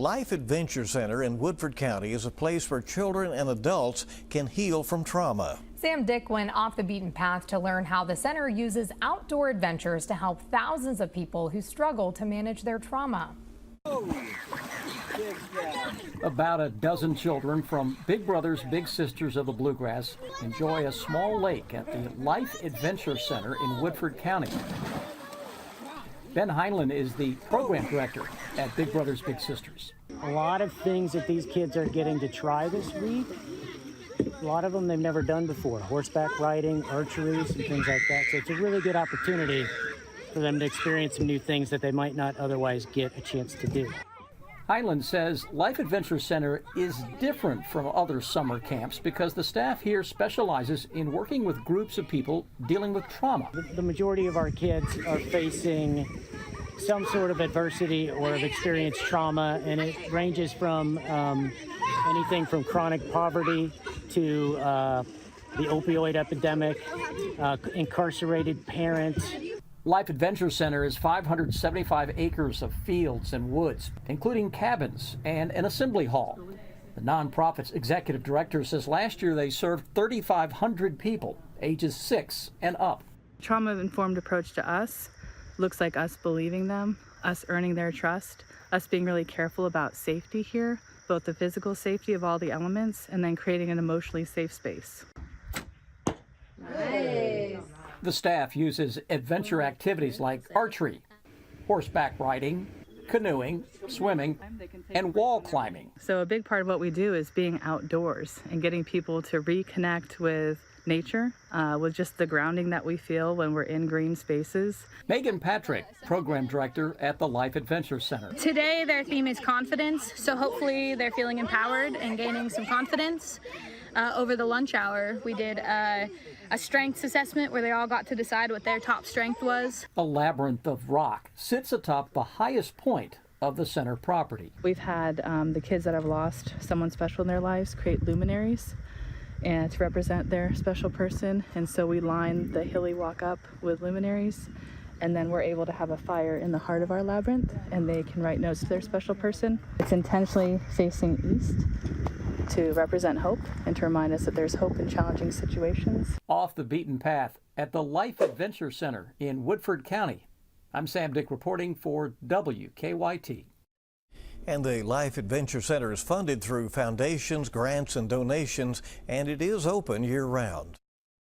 Life Adventure Center in Woodford County is a place where children and adults can heal from trauma. Sam Dick went off the beaten path to learn how the center uses outdoor adventures to help thousands of people who struggle to manage their trauma. About a dozen children from Big Brothers Big Sisters of the Bluegrass enjoy a small lake at the Life Adventure Center in Woodford County. Ben Heinlein is the program director at Big Brothers Big Sisters. A lot of things that these kids are getting to try this week, a lot of them they've never done before. Horseback riding, archery, some things like that. So it's a really good opportunity for them to experience some new things that they might not otherwise get a chance to do. Heinlein says Life Adventure Center is different from other summer camps because the staff here specializes in working with groups of people dealing with trauma. The majority of our kids are facing some sort of adversity or have experienced trauma, and it ranges from anything from chronic poverty to the opioid epidemic, incarcerated parents. Life Adventure Center is 575 acres of fields and woods, including cabins and an assembly hall. The nonprofit's executive director says last year they served 3,500 people, ages 6 and up. Trauma-informed approach to us looks like us believing them, us earning their trust, us being really careful about safety here, both the physical safety of all the elements and then creating an emotionally safe space. Nice. The staff uses adventure activities like archery, horseback riding, canoeing, swimming, and wall climbing. So a big part of what we do is being outdoors and getting people to reconnect with nature, with just the grounding that we feel when we're in green spaces. Megan Patrick, program director at the Life Adventure Center. Today their theme is confidence, so hopefully they're feeling empowered and gaining some confidence. Over the lunch hour, we did a strengths assessment where they all got to decide what their top strength was. A labyrinth of rock sits atop the highest point of the center property. We've had the kids that have lost someone special in their lives create luminaries and to represent their special person, and so we line the hilly walk up with luminaries, and then we're able to have a fire in the heart of our labyrinth, and they can write notes to their special person. It's intentionally facing east to represent hope and to remind us that there's hope in challenging situations. Off the beaten path at the Life Adventure Center in Woodford County. I'm Sam Dick reporting for WKYT. And the Life Adventure Center is funded through foundations, grants, and donations, and it is open year-round.